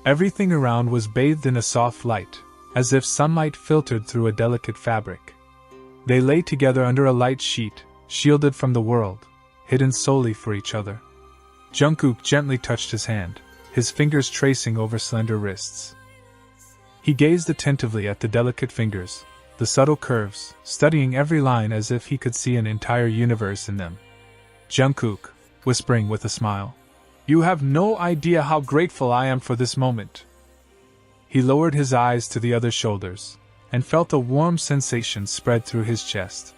Everything around was bathed in a soft light, as if sunlight filtered through a delicate fabric. They lay together under a light sheet, shielded from the world, hidden solely for each other. Jungkook gently touched his hand, his fingers tracing over slender wrists. He gazed attentively at the delicate fingers, the subtle curves, studying every line as if he could see an entire universe in them. Jungkook, whispering with a smile, "You have no idea how grateful I am for this moment." He lowered his eyes to the other's shoulders, and felt a warm sensation spread through his chest.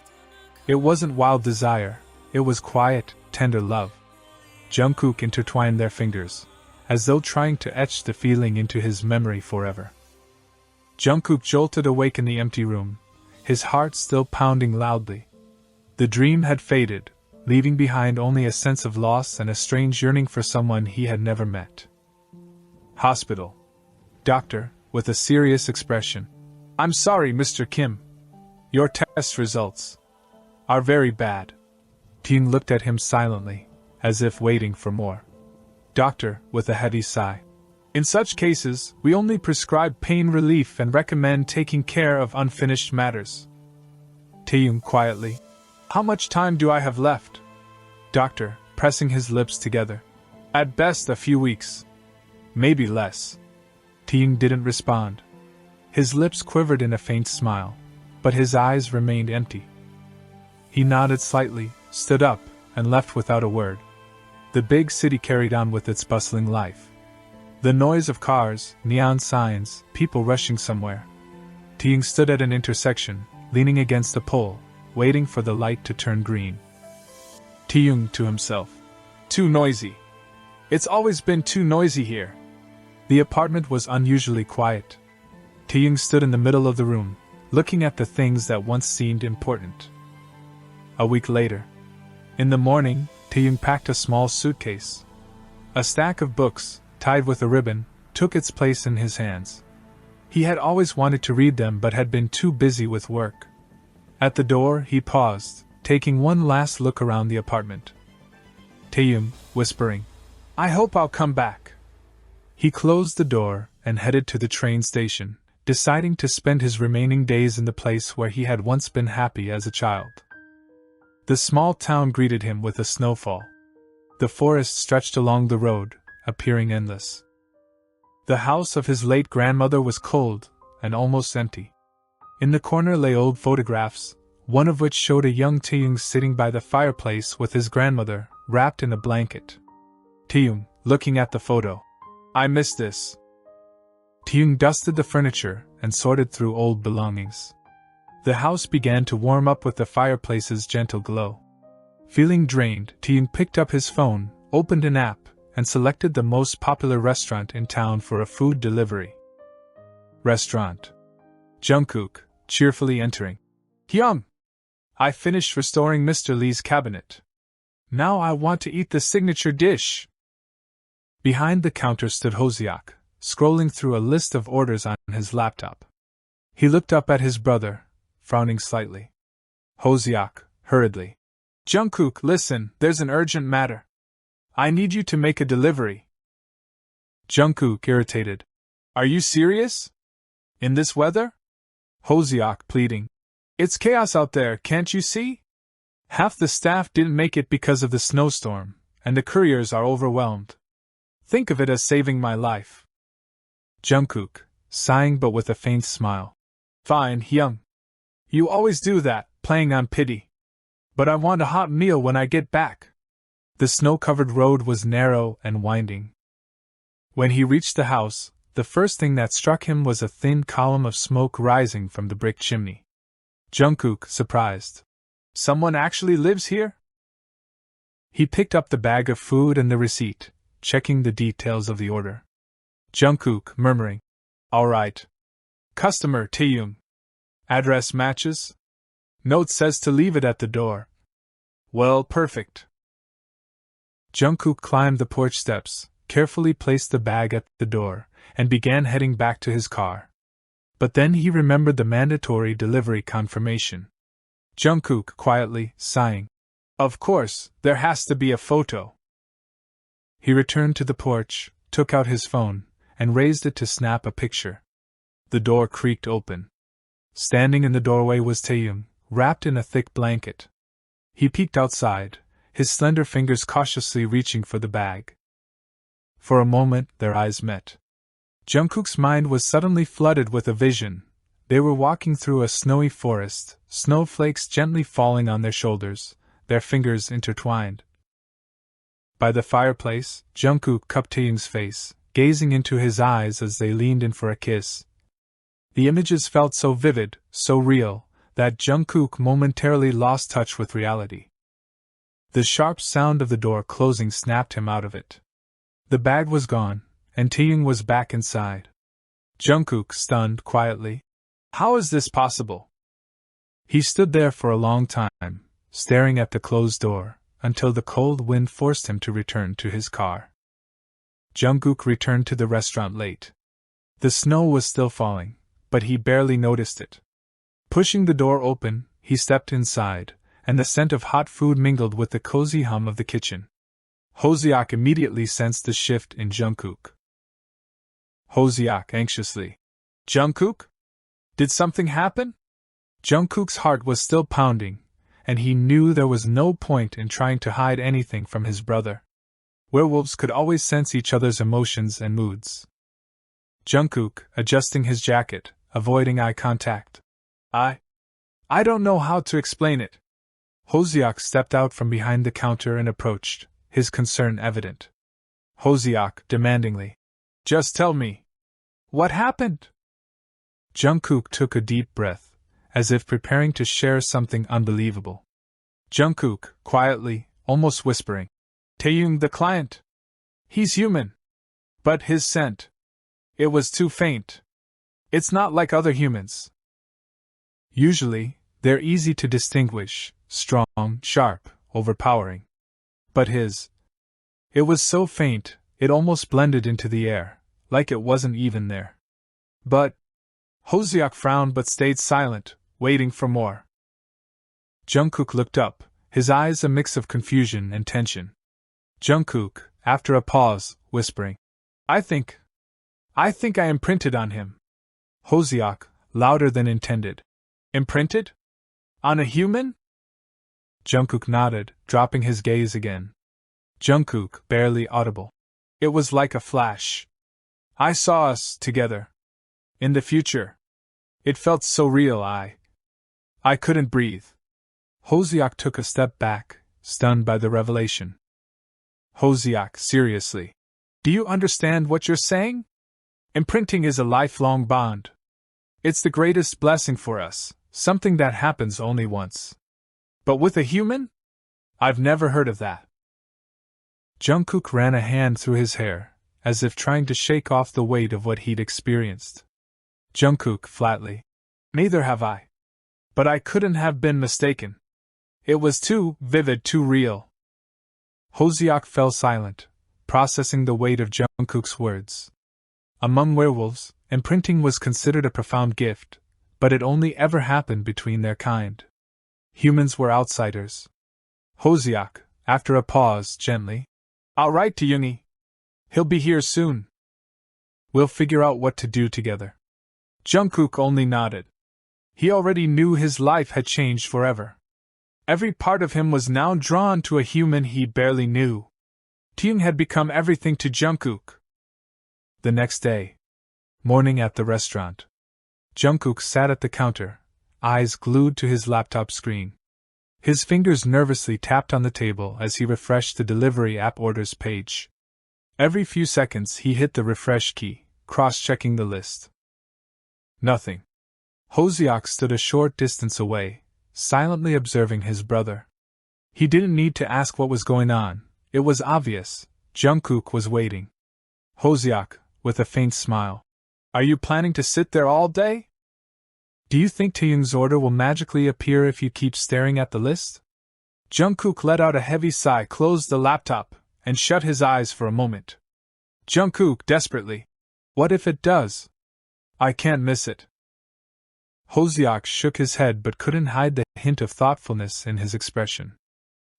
It wasn't wild desire, it was quiet, tender love. Jungkook intertwined their fingers, as though trying to etch the feeling into his memory forever. Jungkook jolted awake in the empty room, his heart still pounding loudly. The dream had faded, leaving behind only a sense of loss and a strange yearning for someone he had never met. Hospital. Doctor, with a serious expression. "I'm sorry, Mr. Kim. Your test results are very bad." Taeyong looked at him silently, as if waiting for more. Doctor, with a heavy sigh. "In such cases, we only prescribe pain relief and recommend taking care of unfinished matters." Taeyong quietly. "How much time do I have left?" Doctor, pressing his lips together. "At best a few weeks. Maybe less." Taeyong didn't respond. His lips quivered in a faint smile, but his eyes remained empty. He nodded slightly, stood up, and left without a word. The big city carried on with its bustling life. The noise of cars, neon signs, people rushing somewhere. Taeyong stood at an intersection, leaning against a pole, waiting for the light to turn green. Taeyong to himself. "Too noisy. It's always been too noisy here." The apartment was unusually quiet. Taeyong stood in the middle of the room, looking at the things that once seemed important. A week later. In the morning, Taeyong packed a small suitcase. A stack of books, tied with a ribbon, took its place in his hands. He had always wanted to read them but had been too busy with work. At the door, he paused, taking one last look around the apartment. Taeyong, whispering, "I hope I'll come back." He closed the door and headed to the train station, deciding to spend his remaining days in the place where he had once been happy as a child. The small town greeted him with a snowfall. The forest stretched along the road, appearing endless. The house of his late grandmother was cold and almost empty. In the corner lay old photographs, one of which showed a young Taeyong sitting by the fireplace with his grandmother, wrapped in a blanket. Taeyong, looking at the photo. "I miss this." Taeyong dusted the furniture and sorted through old belongings. The house began to warm up with the fireplace's gentle glow. Feeling drained, Taeyong picked up his phone, opened an app, and selected the most popular restaurant in town for a food delivery. Restaurant. Jungkook, cheerfully entering. "Hyung! I finished restoring Mr. Lee's cabinet. Now I want to eat the signature dish." Behind the counter stood Hoseok, scrolling through a list of orders on his laptop. He looked up at his brother, frowning slightly. Hoseok, hurriedly. "Jungkook, listen, there's an urgent matter. I need you to make a delivery." Jungkook, irritated. "Are you serious? In this weather?" Hoseok, pleading. "It's chaos out there, can't you see? Half the staff didn't make it because of the snowstorm, and the couriers are overwhelmed. Think of it as saving my life." Jungkook, sighing but with a faint smile. "Fine, Hyung. You always do that, playing on pity. But I want a hot meal when I get back." The snow-covered road was narrow and winding. When he reached the house, the first thing that struck him was a thin column of smoke rising from the brick chimney. Jungkook, surprised. "Someone actually lives here?" He picked up the bag of food and the receipt, checking the details of the order. Jungkook, murmuring, "All right. Customer Taeyong. Address matches? Note says to leave it at the door." "Well, perfect." Jungkook climbed the porch steps, carefully placed the bag at the door, and began heading back to his car. But then he remembered the mandatory delivery confirmation. Jungkook, quietly, sighing. "Of course, there has to be a photo." He returned to the porch, took out his phone, and raised it to snap a picture. The door creaked open. Standing in the doorway was Taeyoung, wrapped in a thick blanket. He peeked outside, his slender fingers cautiously reaching for the bag. For a moment, their eyes met. Jungkook's mind was suddenly flooded with a vision. They were walking through a snowy forest, snowflakes gently falling on their shoulders, their fingers intertwined. By the fireplace, Jungkook cupped Taeyoung's face, gazing into his eyes as they leaned in for a kiss. The images felt so vivid, so real, that Jungkook momentarily lost touch with reality. The sharp sound of the door closing snapped him out of it. The bag was gone, and Taeyoung was back inside. Jungkook stunned quietly. How is this possible? He stood there for a long time, staring at the closed door, until the cold wind forced him to return to his car. Jungkook returned to the restaurant late. The snow was still falling, but he barely noticed it. Pushing the door open, he stepped inside, and the scent of hot food mingled with the cozy hum of the kitchen. Hoseok immediately sensed the shift in Jungkook. Hoseok anxiously. Jungkook? Did something happen? Jungkook's heart was still pounding, and he knew there was no point in trying to hide anything from his brother. Werewolves could always sense each other's emotions and moods. Jungkook, adjusting his jacket, avoiding eye contact. I don't know how to explain it. Hoseok stepped out from behind the counter and approached, his concern evident. Hoseok, demandingly. Just tell me. What happened? Jungkook took a deep breath, as if preparing to share something unbelievable. Jungkook, quietly, almost whispering. Taeyoung the client. He's human. But his scent. It was too faint. It's not like other humans. Usually, they're easy to distinguish, strong, sharp, overpowering. But his. It was so faint, it almost blended into the air, like it wasn't even there. But. Hoseok frowned but stayed silent, waiting for more. Jungkook looked up, his eyes a mix of confusion and tension. Jungkook, after a pause, whispering. I think I imprinted on him. Hoseok, louder than intended. Imprinted? On a human? Jungkook nodded, dropping his gaze again. Jungkook, barely audible. It was like a flash. I saw us, together. In the future. It felt so real I couldn't breathe. Hoseok took a step back, stunned by the revelation. Hoseok, seriously. Do you understand what you're saying? Imprinting is a lifelong bond. It's the greatest blessing for us, something that happens only once. But with a human? I've never heard of that. Jungkook ran a hand through his hair, as if trying to shake off the weight of what he'd experienced. Jungkook, flatly. Neither have I. But I couldn't have been mistaken. It was too vivid, too real. Hoseok fell silent, processing the weight of Jungkook's words. Among werewolves, imprinting was considered a profound gift, but it only ever happened between their kind. Humans were outsiders. Hoseok, after a pause, gently. I'll write to Yoongi. He'll be here soon. We'll figure out what to do together. Jungkook only nodded. He already knew his life had changed forever. Every part of him was now drawn to a human he barely knew. Taeyoung had become everything to Jungkook. The next day. Morning at the restaurant. Jungkook sat at the counter, eyes glued to his laptop screen. His fingers nervously tapped on the table as he refreshed the delivery app orders page. Every few seconds he hit the refresh key, cross-checking the list. Nothing. Hoseok stood a short distance away, silently observing his brother. He didn't need to ask what was going on, it was obvious. Jungkook was waiting. Hoseok, with a faint smile. Are you planning to sit there all day? Do you think Taeyoung's order will magically appear if you keep staring at the list? Jungkook let out a heavy sigh, closed the laptop, and shut his eyes for a moment. Jungkook, desperately. What if it does? I can't miss it. Hoseok shook his head but couldn't hide the hint of thoughtfulness in his expression.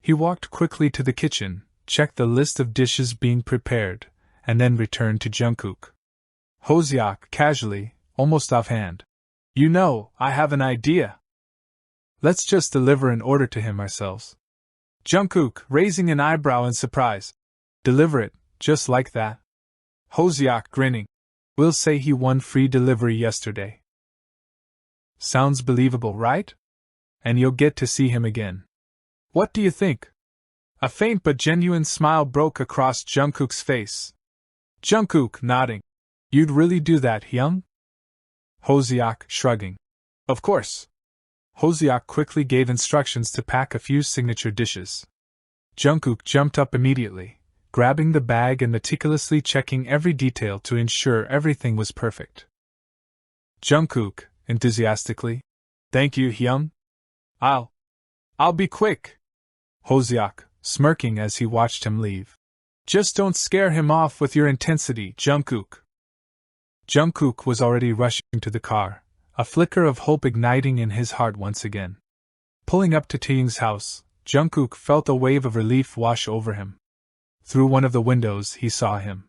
He walked quickly to the kitchen, checked the list of dishes being prepared, and then returned to Jungkook. Hosyak casually, almost offhand. You know, I have an idea. Let's just deliver an order to him ourselves. Jungkook, raising an eyebrow in surprise. Deliver it, just like that? Hosyak grinning. We'll say he won free delivery yesterday. Sounds believable, right? And you'll get to see him again. What do you think? A faint but genuine smile broke across Jungkook's face. Jungkook nodding. You'd really do that, Hyung? Hosyak shrugging. Of course. Hosyak quickly gave instructions to pack a few signature dishes. Jungkook jumped up immediately, grabbing the bag and meticulously checking every detail to ensure everything was perfect. Jungkook, enthusiastically. Thank you, Hyung. I'll be quick. Hosyak, smirking as he watched him leave. Just don't scare him off with your intensity, Jungkook. Jungkook was already rushing to the car, a flicker of hope igniting in his heart once again. Pulling up to Taeyoung's house, Jungkook felt a wave of relief wash over him. Through one of the windows he saw him.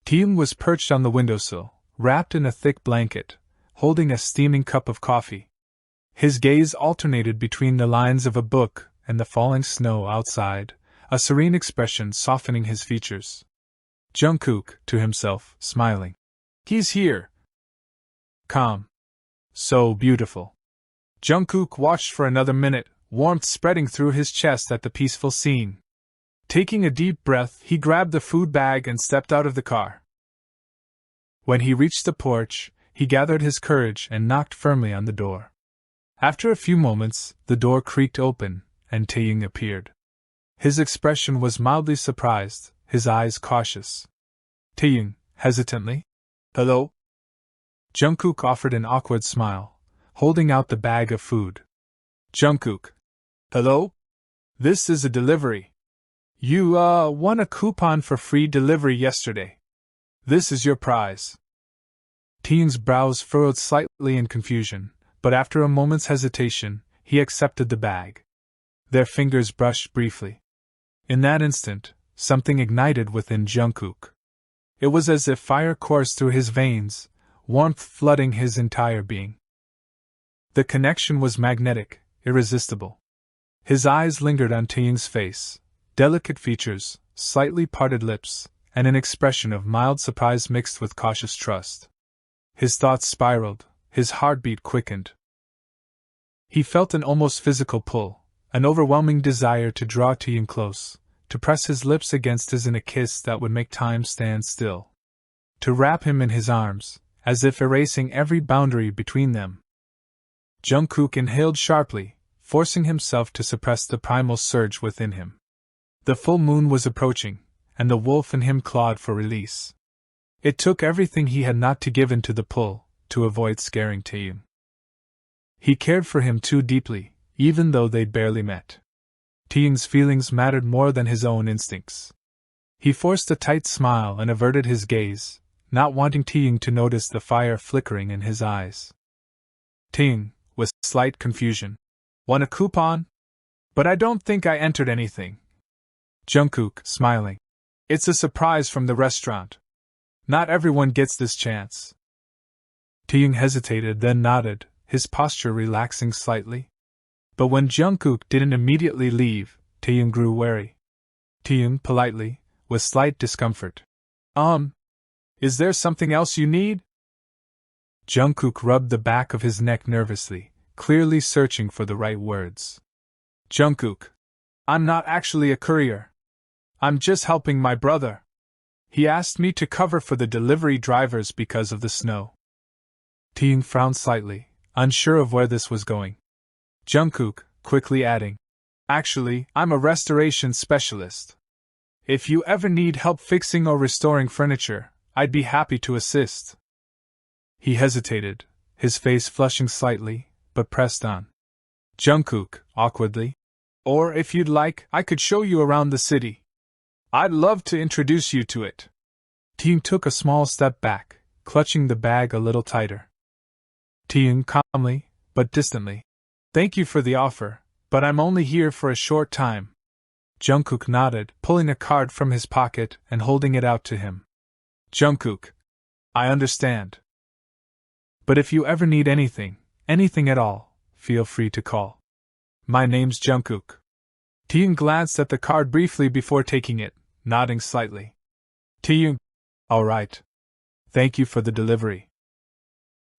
Taeyoung was perched on the windowsill, wrapped in a thick blanket, holding a steaming cup of coffee. His gaze alternated between the lines of a book and the falling snow outside, a serene expression softening his features. Jungkook, to himself, smiling. He's here. Calm. So beautiful. Jungkook watched for another minute, warmth spreading through his chest at the peaceful scene. Taking a deep breath, he grabbed the food bag and stepped out of the car. When he reached the porch, he gathered his courage and knocked firmly on the door. After a few moments, the door creaked open, and Taeyoung appeared. His expression was mildly surprised, his eyes cautious. Taeyoung, hesitantly. Hello? Jungkook offered an awkward smile, holding out the bag of food. Jungkook. Hello? This is a delivery. You, won a coupon for free delivery yesterday. This is your prize. Taeyoung's brows furrowed slightly in confusion, but after a moment's hesitation, he accepted the bag. Their fingers brushed briefly. In that instant, something ignited within Jungkook. It was as if fire coursed through his veins, warmth flooding his entire being. The connection was magnetic, irresistible. His eyes lingered on Taeyoung's face, delicate features, slightly parted lips, and an expression of mild surprise mixed with cautious trust. His thoughts spiraled, his heartbeat quickened. He felt an almost physical pull, an overwhelming desire to draw Taeyoung close, to press his lips against his in a kiss that would make time stand still. To wrap him in his arms, as if erasing every boundary between them. Jungkook inhaled sharply, forcing himself to suppress the primal surge within him. The full moon was approaching, and the wolf in him clawed for release. It took everything he had not to give in to the pull, to avoid scaring Taeyoung. He cared for him too deeply, even though they'd barely met. Taeyoung's feelings mattered more than his own instincts. He forced a tight smile and averted his gaze, not wanting Taeyoung to notice the fire flickering in his eyes. Taeyoung, with slight confusion. Won a coupon? But I don't think I entered anything. Jungkook, smiling. It's a surprise from the restaurant. Not everyone gets this chance. Taeyoung hesitated, then nodded, his posture relaxing slightly. But when Jungkook didn't immediately leave, Taeyoung grew wary. Taeyoung, politely, with slight discomfort. Is there something else you need? Jungkook rubbed the back of his neck nervously, clearly searching for the right words. Jungkook. I'm not actually a courier. I'm just helping my brother. He asked me to cover for the delivery drivers because of the snow. Taeyoung frowned slightly, unsure of where this was going. Jungkook, quickly adding. Actually, I'm a restoration specialist. If you ever need help fixing or restoring furniture, I'd be happy to assist. He hesitated, his face flushing slightly, but pressed on. Jungkook, awkwardly. Or if you'd like, I could show you around the city. I'd love to introduce you to it. Taeyoung took a small step back, clutching the bag a little tighter. Taeyoung calmly, but distantly. Thank you for the offer, but I'm only here for a short time. Jungkook nodded, pulling a card from his pocket and holding it out to him. Jungkook. I understand. But if you ever need anything at all, feel free to call. My name's Jungkook. Taeyoung glanced at the card briefly before taking it, nodding slightly. Taeyoung. All right. Thank you for the delivery.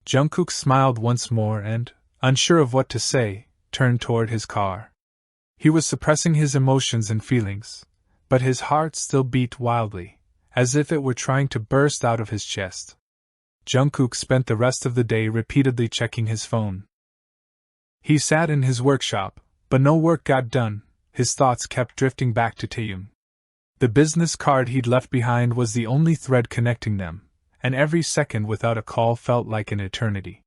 Jungkook smiled once more and, unsure of what to say, turned toward his car. He was suppressing his emotions and feelings, but his heart still beat wildly, as if it were trying to burst out of his chest. Jungkook spent the rest of the day repeatedly checking his phone. He sat in his workshop, but no work got done. His thoughts kept drifting back to Taeyoung. The business card he'd left behind was the only thread connecting them, and every second without a call felt like an eternity.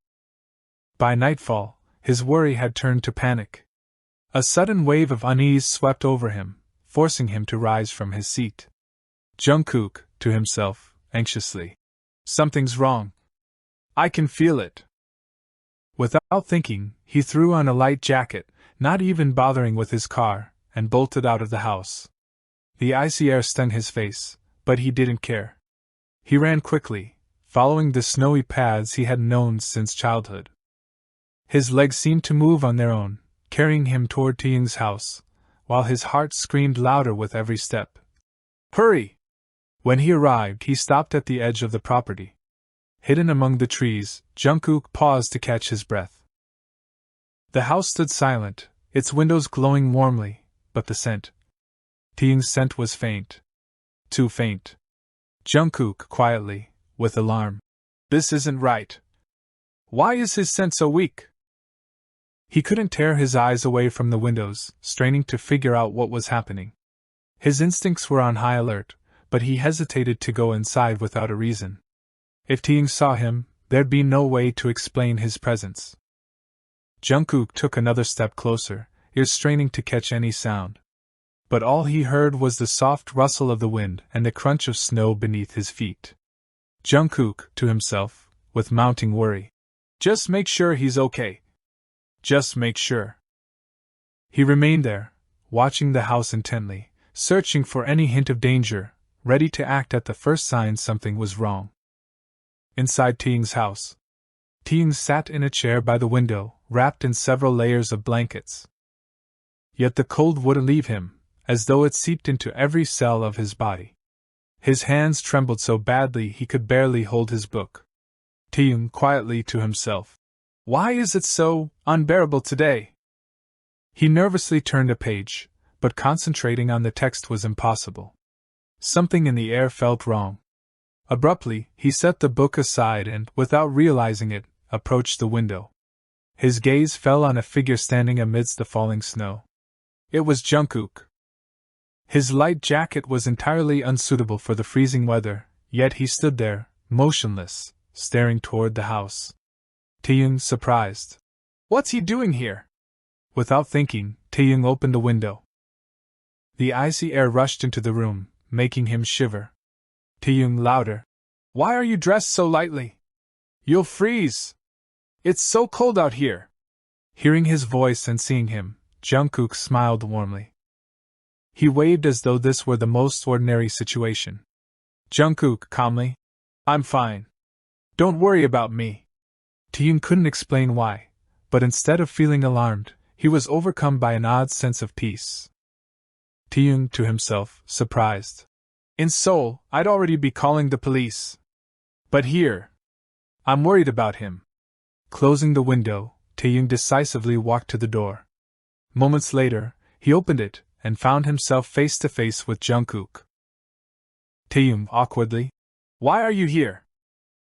By nightfall, his worry had turned to panic. A sudden wave of unease swept over him, forcing him to rise from his seat. Jungkook, to himself, anxiously. Something's wrong. I can feel it. Without thinking, he threw on a light jacket, not even bothering with his car, and bolted out of the house. The icy air stung his face, but he didn't care. He ran quickly, following the snowy paths he had known since childhood. His legs seemed to move on their own, carrying him toward Taeyoung's house, while his heart screamed louder with every step. Hurry! When he arrived, he stopped at the edge of the property. Hidden among the trees, Jungkook paused to catch his breath. The house stood silent, its windows glowing warmly, but the scent. Taeyoung's scent was faint. Too faint. Jungkook, quietly, with alarm. This isn't right. Why is his scent so weak? He couldn't tear his eyes away from the windows, straining to figure out what was happening. His instincts were on high alert, but he hesitated to go inside without a reason. If Taeyoung saw him, there'd be no way to explain his presence. Jungkook took another step closer, ears straining to catch any sound. But all he heard was the soft rustle of the wind and the crunch of snow beneath his feet. Jungkook, to himself, with mounting worry. Just make sure he's okay. Just make sure. He remained there, watching the house intently, searching for any hint of danger, ready to act at the first sign something was wrong. Inside Taeyoung's house, Taeyoung sat in a chair by the window, wrapped in several layers of blankets. Yet the cold wouldn't leave him, as though it seeped into every cell of his body. His hands trembled so badly he could barely hold his book. Taeyoung quietly to himself. Why is it so unbearable today? He nervously turned a page, but concentrating on the text was impossible. Something in the air felt wrong. Abruptly, he set the book aside and, without realizing it, approached the window. His gaze fell on a figure standing amidst the falling snow. It was Jungkook. His light jacket was entirely unsuitable for the freezing weather, yet he stood there, motionless, staring toward the house. Taeyoung, surprised. What's he doing here? Without thinking, Taeyoung opened the window. The icy air rushed into the room, making him shiver. Taeyoung, louder. Why are you dressed so lightly? You'll freeze. It's so cold out here. Hearing his voice and seeing him, Jungkook smiled warmly. He waved as though this were the most ordinary situation. Jungkook, calmly. I'm fine. Don't worry about me. Taeyoung couldn't explain why, but instead of feeling alarmed, he was overcome by an odd sense of peace. Taeyoung, to himself, surprised. In Seoul, I'd already be calling the police. But here, I'm worried about him. Closing the window, Taeyoung decisively walked to the door. Moments later, he opened it and found himself face to face with Jungkook. Taeyoung, awkwardly. Why are you here?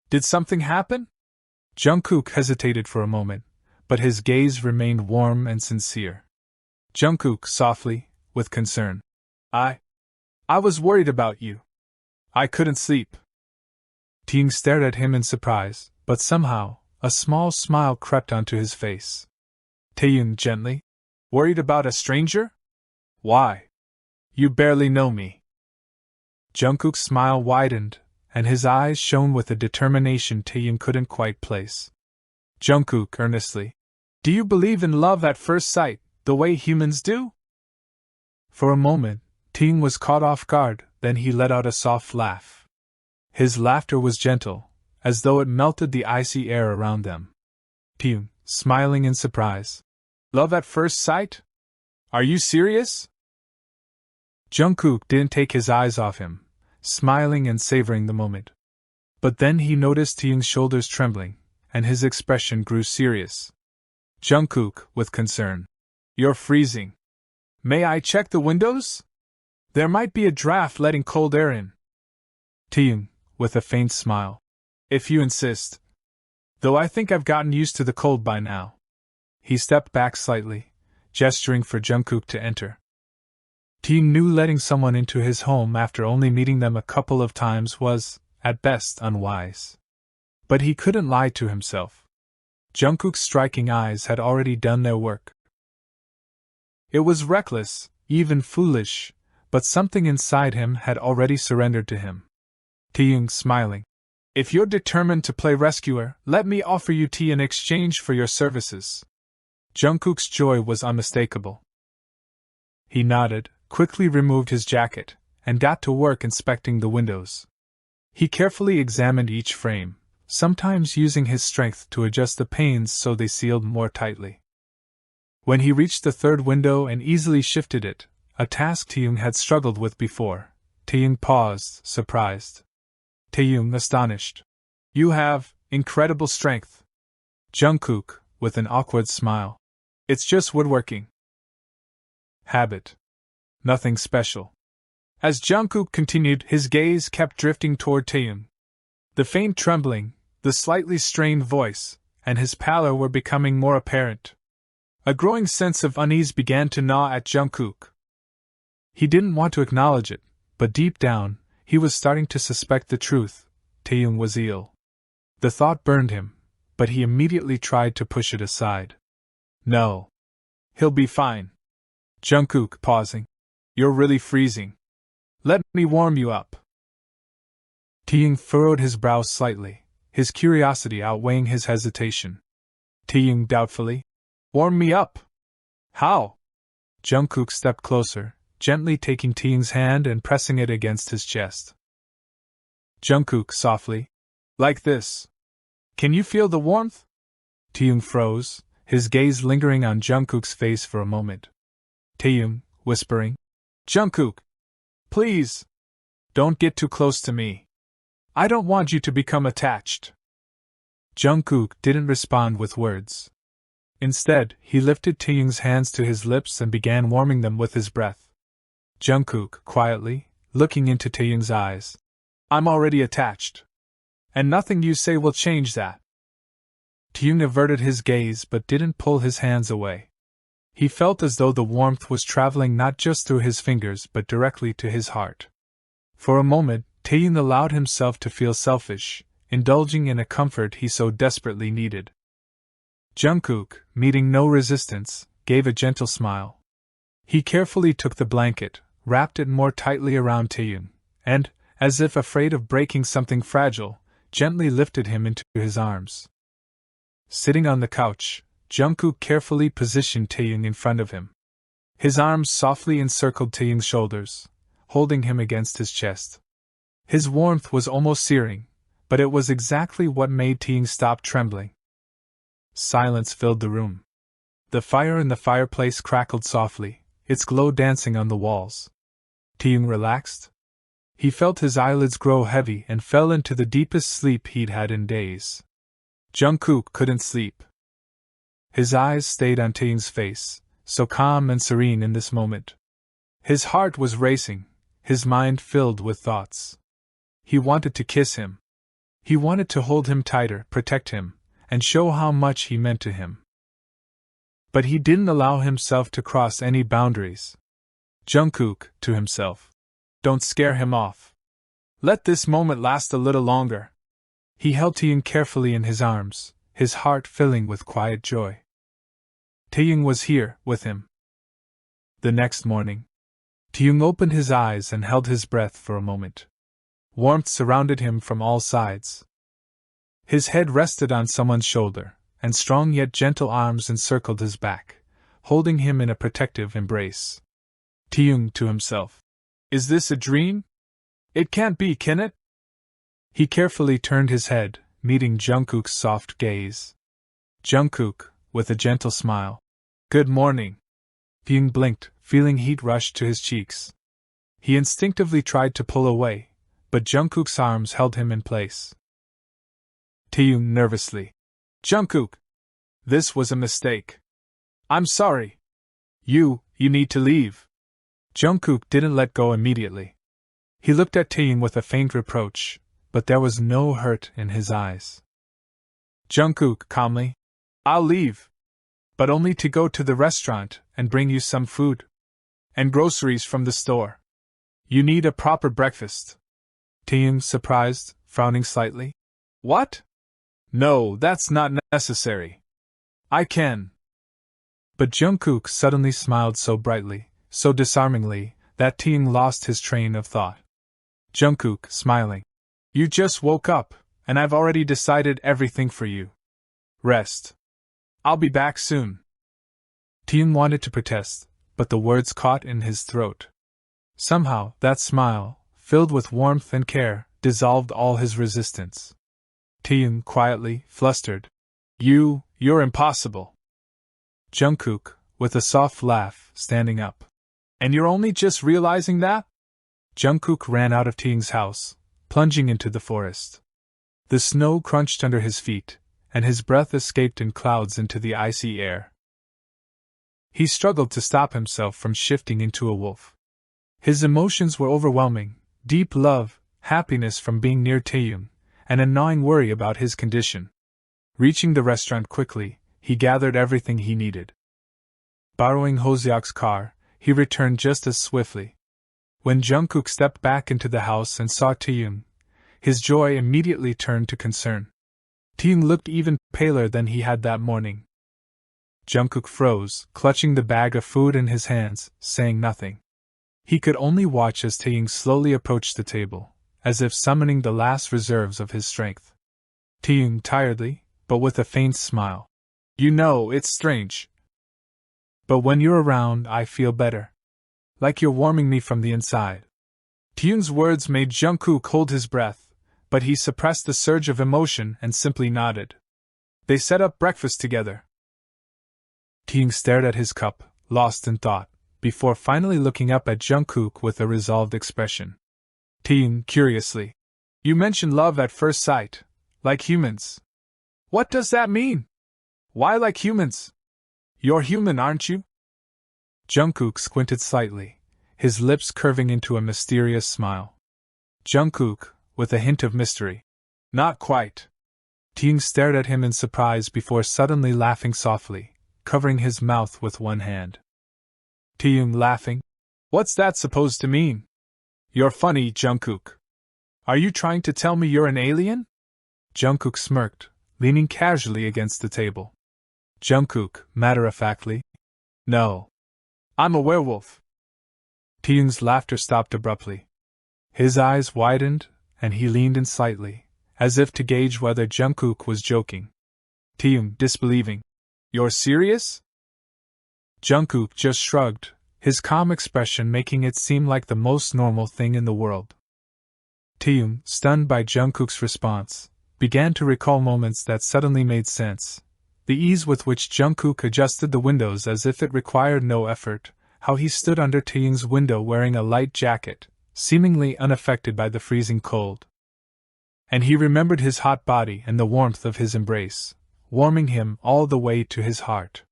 Did something happen? Jungkook hesitated for a moment, but his gaze remained warm and sincere. Jungkook, softly, with concern. I was worried about you. I couldn't sleep. Taeyoung stared at him in surprise, but somehow, a small smile crept onto his face. Taeyoung, gently. Worried about a stranger? Why? You barely know me. Jungkook's smile widened, and his eyes shone with a determination Taeyoung couldn't quite place. Jungkook, earnestly. Do you believe in love at first sight, the way humans do? For a moment, Taeyoung was caught off guard, then he let out a soft laugh. His laughter was gentle, as though it melted the icy air around them. Taeyoung, smiling in surprise. Love at first sight? Are you serious? Jungkook didn't take his eyes off him, smiling and savoring the moment. But then he noticed Taeyoung's shoulders trembling, and his expression grew serious. Jungkook, with concern. You're freezing. May I check the windows? There might be a draft letting cold air in. Taeyoung, with a faint smile. If you insist. Though I think I've gotten used to the cold by now. He stepped back slightly, gesturing for Jungkook to enter. Taeyoung knew letting someone into his home after only meeting them a couple of times was, at best, unwise. But he couldn't lie to himself. Jungkook's striking eyes had already done their work. It was reckless, even foolish, but something inside him had already surrendered to him. Taeyoung, smiling. If you're determined to play rescuer, let me offer you tea in exchange for your services. Jungkook's joy was unmistakable. He nodded, quickly removed his jacket, and got to work inspecting the windows. He carefully examined each frame, sometimes using his strength to adjust the panes so they sealed more tightly. When he reached the third window and easily shifted it, a task Taeyoung had struggled with before, Taeyoung paused, surprised. Taeyoung, astonished. You have incredible strength. Jungkook, with an awkward smile. It's just woodworking. Habit. Nothing special. As Jungkook continued, his gaze kept drifting toward Taeyoung. The faint trembling, the slightly strained voice, and his pallor were becoming more apparent. A growing sense of unease began to gnaw at Jungkook. He didn't want to acknowledge it, but deep down, he was starting to suspect the truth. Taeyoung was ill. The thought burned him, but he immediately tried to push it aside. No. He'll be fine. Jungkook, pausing. You're really freezing. Let me warm you up. Taeyoung furrowed his brow slightly, his curiosity outweighing his hesitation. Taeyoung, doubtfully. Warm me up? How? Jungkook stepped closer, gently taking Taeyoung's hand and pressing it against his chest. Jungkook, softly. Like this. Can you feel the warmth? Taeyoung froze, his gaze lingering on Jungkook's face for a moment. Taeyoung, whispering. Jungkook! Please! Don't get too close to me. I don't want you to become attached. Jungkook didn't respond with words. Instead, he lifted Taeyoung's hands to his lips and began warming them with his breath. Jungkook, quietly, looking into Taeyoung's eyes. I'm already attached. And nothing you say will change that. Taeyoung averted his gaze but didn't pull his hands away. He felt as though the warmth was traveling not just through his fingers but directly to his heart. For a moment, Taeyoung allowed himself to feel selfish, indulging in a comfort he so desperately needed. Jungkook, meeting no resistance, gave a gentle smile. He carefully took the blanket, wrapped it more tightly around Taeyoung, and, as if afraid of breaking something fragile, gently lifted him into his arms. Sitting on the couch, Jungkook carefully positioned Taeyoung in front of him. His arms softly encircled Taeyoung's shoulders, holding him against his chest. His warmth was almost searing, but it was exactly what made Taeyoung stop trembling. Silence filled the room. The fire in the fireplace crackled softly, its glow dancing on the walls. Taeyoung relaxed. He felt his eyelids grow heavy and fell into the deepest sleep he'd had in days. Jungkook couldn't sleep. His eyes stayed on Taeyoung's face, so calm and serene in this moment. His heart was racing, his mind filled with thoughts. He wanted to kiss him. He wanted to hold him tighter, protect him, and show how much he meant to him. But he didn't allow himself to cross any boundaries. Jungkook, to himself. Don't scare him off. Let this moment last a little longer. He held Taeyoung carefully in his arms, his heart filling with quiet joy. Taeyoung was here, with him. The next morning, Taeyoung opened his eyes and held his breath for a moment. Warmth surrounded him from all sides. His head rested on someone's shoulder, and strong yet gentle arms encircled his back, holding him in a protective embrace. Taeyoung, to himself. Is this a dream? It can't be, can it? He carefully turned his head, meeting Jungkook's soft gaze. Jungkook, with a gentle smile. Good morning. Taeyong blinked, feeling heat rush to his cheeks. He instinctively tried to pull away, but Jungkook's arms held him in place. Taeyong nervously. Jungkook! This was a mistake. I'm sorry. You need to leave. Jungkook didn't let go immediately. He looked at Taeyong with a faint reproach, but there was no hurt in his eyes. Jungkook calmly. I'll leave. But only to go to the restaurant and bring you some food. And groceries from the store. You need a proper breakfast. Taeyong, surprised, frowning slightly. What? No, that's not necessary. I can. But Jungkook suddenly smiled so brightly, so disarmingly, that Taeyong lost his train of thought. Jungkook, smiling. You just woke up, and I've already decided everything for you. Rest. I'll be back soon. Taeyong wanted to protest, but the words caught in his throat. Somehow, that smile, filled with warmth and care, dissolved all his resistance. Taeyong quietly, flustered. You're impossible. Jungkook, with a soft laugh, standing up. And you're only just realizing that? Jungkook ran out of Taeyong's house, plunging into the forest. The snow crunched under his feet, and his breath escaped in clouds into the icy air. He struggled to stop himself from shifting into a wolf. His emotions were overwhelming: deep love, happiness from being near Taeyong, and a gnawing worry about his condition. Reaching the restaurant quickly, he gathered everything he needed. Borrowing Hoseok's car, he returned just as swiftly. When Jungkook stepped back into the house and saw Taeyong, his joy immediately turned to concern. Taeyong looked even paler than he had that morning. Jungkook froze, clutching the bag of food in his hands, saying nothing. He could only watch as Taeyong slowly approached the table, as if summoning the last reserves of his strength. Taeyong tiredly, but with a faint smile. You know, it's strange. But when you're around, I feel better. Like you're warming me from the inside. Taeyong's words made Jungkook hold his breath, but he suppressed the surge of emotion and simply nodded. They set up breakfast together. Taeyong stared at his cup, lost in thought, before finally looking up at Jungkook with a resolved expression. Taeyong, curiously. You mentioned love at first sight, like humans. What does that mean? Why like humans? You're human, aren't you? Jungkook squinted slightly, his lips curving into a mysterious smile. Jungkook, with a hint of mystery. Not quite. Taeyong stared at him in surprise before suddenly laughing softly, covering his mouth with one hand. Taeyong laughing? What's that supposed to mean? You're funny, Jungkook. Are you trying to tell me you're an alien? Jungkook smirked, leaning casually against the table. Jungkook, matter-of-factly. No. I'm a werewolf. Taeyong's laughter stopped abruptly. His eyes widened, and he leaned in slightly, as if to gauge whether Jungkook was joking. Taeyong, disbelieving. You're serious? Jungkook just shrugged, his calm expression making it seem like the most normal thing in the world. Taeyong, stunned by Jungkook's response, began to recall moments that suddenly made sense. The ease with which Jungkook adjusted the windows as if it required no effort, how he stood under Taeyong's window wearing a light jacket, seemingly unaffected by the freezing cold. And he remembered his hot body and the warmth of his embrace, warming him all the way to his heart.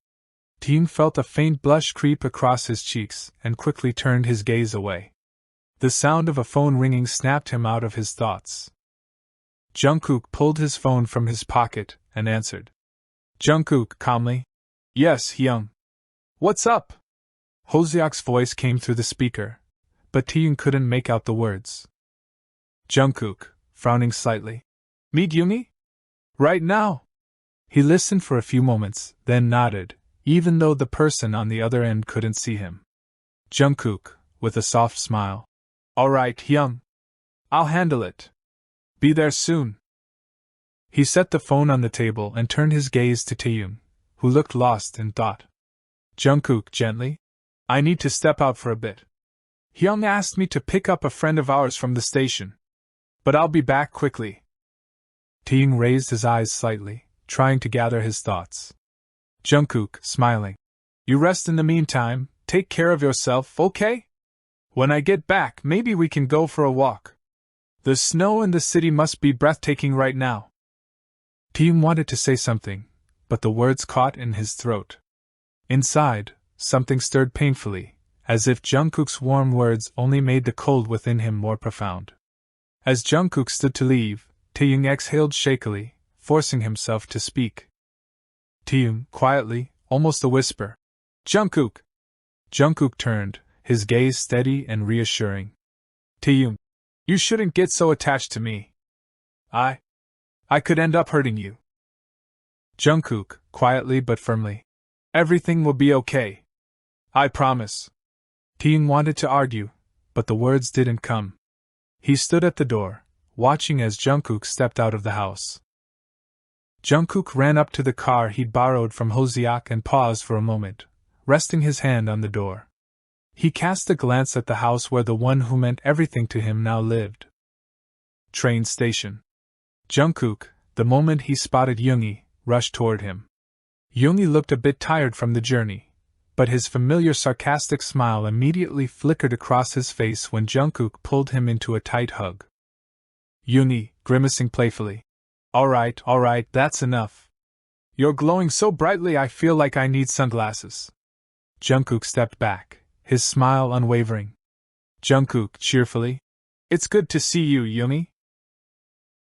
Taeyong felt a faint blush creep across his cheeks and quickly turned his gaze away. The sound of a phone ringing snapped him out of his thoughts. Jungkook pulled his phone from his pocket and answered. Jungkook, calmly. Yes, Hyung. What's up? Hoseok's voice came through the speaker, but Taeyong couldn't make out the words. Jungkook, frowning slightly. Meet Yoongi? Right now. He listened for a few moments, then nodded, even though the person on the other end couldn't see him. Jungkook, with a soft smile. All right, Hyung. I'll handle it. Be there soon. He set the phone on the table and turned his gaze to Taeyong, who looked lost in thought. Jungkook, gently. I need to step out for a bit. Hyung asked me to pick up a friend of ours from the station. But I'll be back quickly. Taeyong raised his eyes slightly, trying to gather his thoughts. Jungkook, smiling. You rest in the meantime, take care of yourself, okay? When I get back, maybe we can go for a walk. The snow in the city must be breathtaking right now. Taeyong wanted to say something, but the words caught in his throat. Inside, something stirred painfully, as if Jungkook's warm words only made the cold within him more profound. As Jungkook stood to leave, Taeyong exhaled shakily, forcing himself to speak. Taeyong, quietly, almost a whisper. Jungkook! Jungkook turned, his gaze steady and reassuring. Taeyong, you shouldn't get so attached to me. I could end up hurting you. Jungkook, quietly but firmly. Everything will be okay. I promise. Taeyong wanted to argue, but the words didn't come. He stood at the door, watching as Jungkook stepped out of the house. Jungkook ran up to the car he'd borrowed from Hoseok and paused for a moment, resting his hand on the door. He cast a glance at the house where the one who meant everything to him now lived. Train station. Jungkook, the moment he spotted Yoongi, rushed toward him. Yoongi looked a bit tired from the journey, but his familiar sarcastic smile immediately flickered across his face when Jungkook pulled him into a tight hug. Yoongi, grimacing playfully. All right, that's enough. You're glowing so brightly I feel like I need sunglasses. Jungkook stepped back, his smile unwavering. Jungkook, cheerfully. It's good to see you, Yoongi.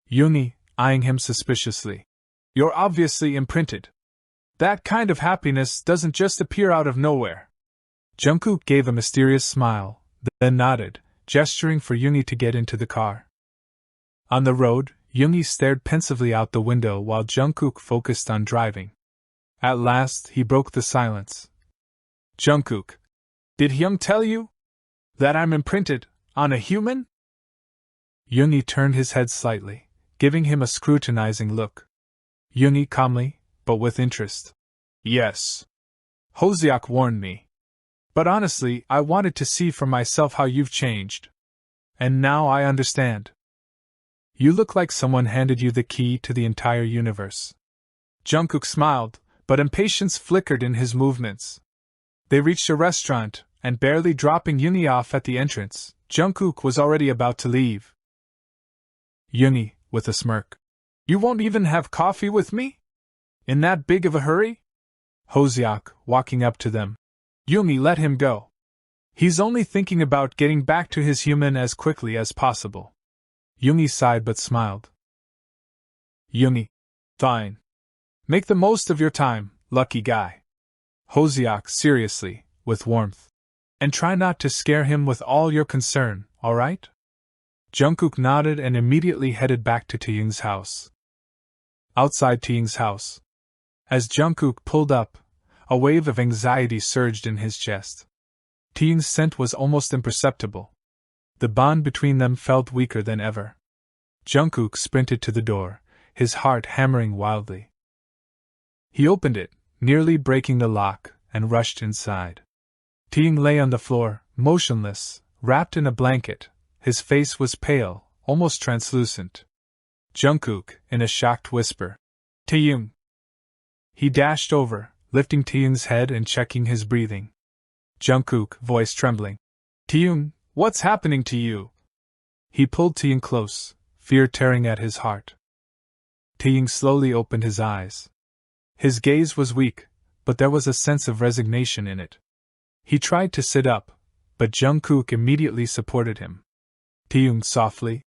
Yoongi, eyeing him suspiciously. You're obviously imprinted. That kind of happiness doesn't just appear out of nowhere. Jungkook gave a mysterious smile, then nodded, gesturing for Yoongi to get into the car. On the road, Yoongi stared pensively out the window while Jungkook focused on driving. At last, he broke the silence. Jungkook, did Hyung tell you that I'm imprinted on a human? Yoongi turned his head slightly, giving him a scrutinizing look. Yoongi calmly, but with interest. Yes. Hoseok warned me. But honestly, I wanted to see for myself how you've changed. And now I understand. You look like someone handed you the key to the entire universe. Jungkook smiled, but impatience flickered in his movements. They reached a restaurant, and barely dropping Yoongi off at the entrance, Jungkook was already about to leave. Yoongi, with a smirk. You won't even have coffee with me? In that big of a hurry? Hoseok, walking up to them. Yoongi, let him go. He's only thinking about getting back to his human as quickly as possible. Yoongi sighed but smiled. Yoongi. Fine. Make the most of your time, lucky guy. Hoseok, seriously, with warmth. And try not to scare him with all your concern, alright? Jungkook nodded and immediately headed back to Taeyong's house. Outside Taeyong's house. As Jungkook pulled up, a wave of anxiety surged in his chest. Taeyong's scent was almost imperceptible. The bond between them felt weaker than ever. Jungkook sprinted to the door, his heart hammering wildly. He opened it, nearly breaking the lock, and rushed inside. Taeyong lay on the floor, motionless, wrapped in a blanket. His face was pale, almost translucent. Jungkook, in a shocked whisper. Taeyong. He dashed over, lifting Taeyong's head and checking his breathing. Jungkook, voice trembling. Taeyong, what's happening to you? He pulled Taeyong close, fear tearing at his heart. Taeyong slowly opened his eyes. His gaze was weak, but there was a sense of resignation in it. He tried to sit up, but Jungkook immediately supported him. Taeyong softly.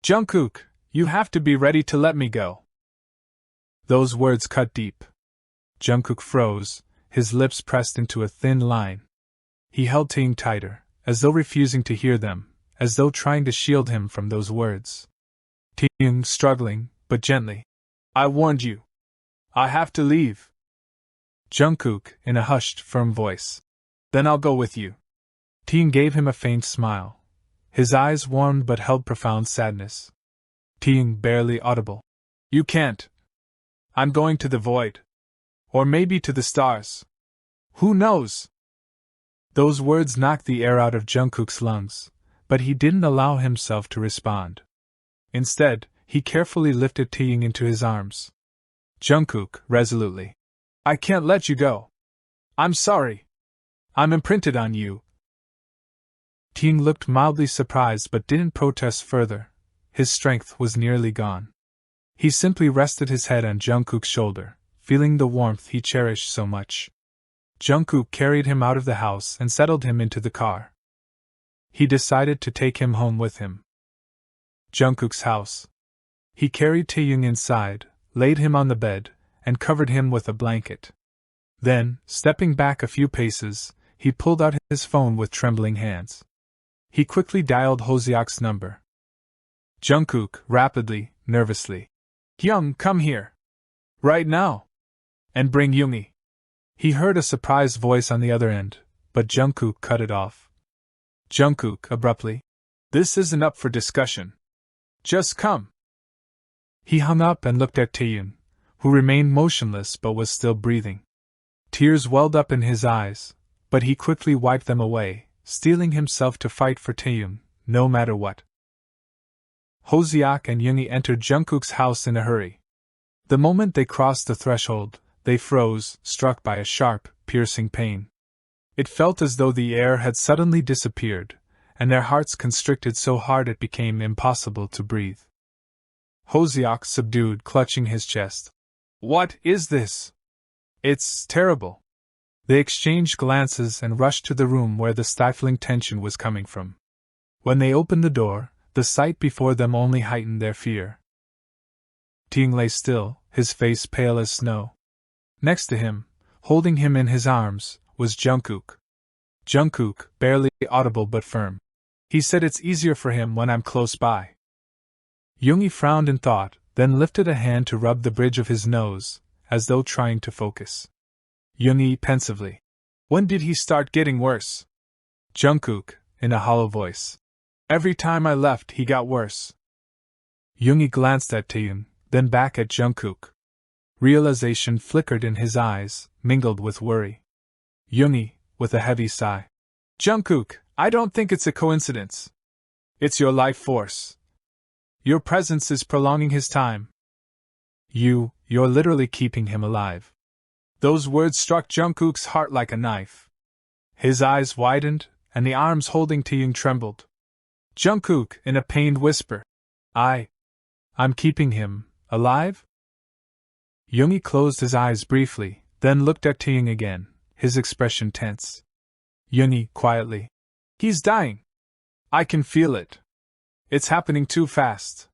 Jungkook, you have to be ready to let me go. Those words cut deep. Jungkook froze, his lips pressed into a thin line. He held Taeyong tighter, as though refusing to hear them, as though trying to shield him from those words. Taeyong, struggling, but gently. I warned you. I have to leave. Jungkook, in a hushed, firm voice. Then I'll go with you. Taeyong gave him a faint smile. His eyes warmed but held profound sadness. Taeyong, barely audible. You can't. I'm going to the void. Or maybe to the stars. Who knows? Those words knocked the air out of Jungkook's lungs, but he didn't allow himself to respond. Instead, he carefully lifted Taeyong into his arms. Jungkook, resolutely. I can't let you go. I'm sorry. I'm imprinted on you. Taeyong looked mildly surprised but didn't protest further. His strength was nearly gone. He simply rested his head on Jungkook's shoulder, feeling the warmth he cherished so much. Jungkook carried him out of the house and settled him into the car. He decided to take him home with him. Jungkook's house. He carried Taeyong inside, laid him on the bed, and covered him with a blanket. Then, stepping back a few paces, he pulled out his phone with trembling hands. He quickly dialed Hoseok's number. Jungkook, rapidly, nervously. Hyung, come here. Right now. And bring Yoongi. He heard a surprised voice on the other end, but Jungkook cut it off. Jungkook, abruptly. This isn't up for discussion. Just come. He hung up and looked at Taeyong, who remained motionless but was still breathing. Tears welled up in his eyes, but he quickly wiped them away, steeling himself to fight for Taeyong, no matter what. Hoseok and Yoongi entered Jungkook's house in a hurry. The moment they crossed the threshold, they froze, struck by a sharp, piercing pain. It felt as though the air had suddenly disappeared, and their hearts constricted so hard it became impossible to breathe. Hoseok subdued, clutching his chest. What is this? It's terrible. They exchanged glances and rushed to the room where the stifling tension was coming from. When they opened the door, the sight before them only heightened their fear. Taeyong lay still, his face pale as snow. Next to him, holding him in his arms, was Jungkook. Jungkook, barely audible but firm. He said it's easier for him when I'm close by. Yoongi frowned in thought, then lifted a hand to rub the bridge of his nose, as though trying to focus. Yoongi, pensively. When did he start getting worse? Jungkook, in a hollow voice. Every time I left, he got worse. Yoongi glanced at Taeyong, then back at Jungkook. Realization flickered in his eyes, mingled with worry. Yoongi, with a heavy sigh. Jungkook, I don't think it's a coincidence. It's your life force. Your presence is prolonging his time. You're literally keeping him alive. Those words struck Jungkook's heart like a knife. His eyes widened, and the arms holding Taeyong trembled. Jungkook, in a pained whisper. I'm keeping him alive? Yoongi closed his eyes briefly, then looked at Taeyong again, his expression tense. Yoongi, quietly. He's dying. I can feel it. It's happening too fast.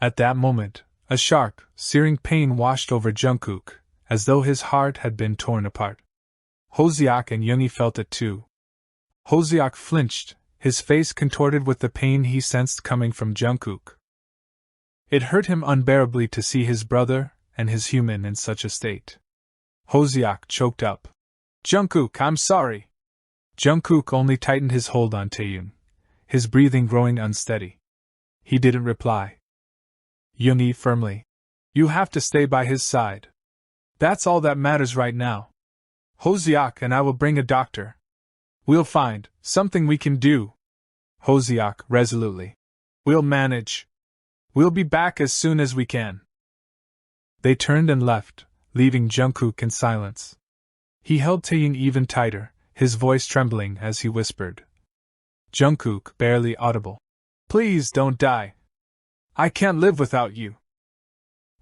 At that moment, a sharp, searing pain washed over Jungkook, as though his heart had been torn apart. Hoseok and Yoongi felt it too. Hoseok flinched, his face contorted with the pain he sensed coming from Jungkook. It hurt him unbearably to see his brother and his human in such a state. Hoseok choked up. Jungkook, I'm sorry. Jungkook only tightened his hold on Taeyong, his breathing growing unsteady. He didn't reply. Yoongi firmly. You have to stay by his side. That's all that matters right now. Hoseok and I will bring a doctor. We'll find something we can do. Hoseok, resolutely. We'll manage. We'll be back as soon as we can. They turned and left, leaving Jungkook in silence. He held Taeyong even tighter, his voice trembling as he whispered. Jungkook, barely audible. Please don't die. I can't live without you.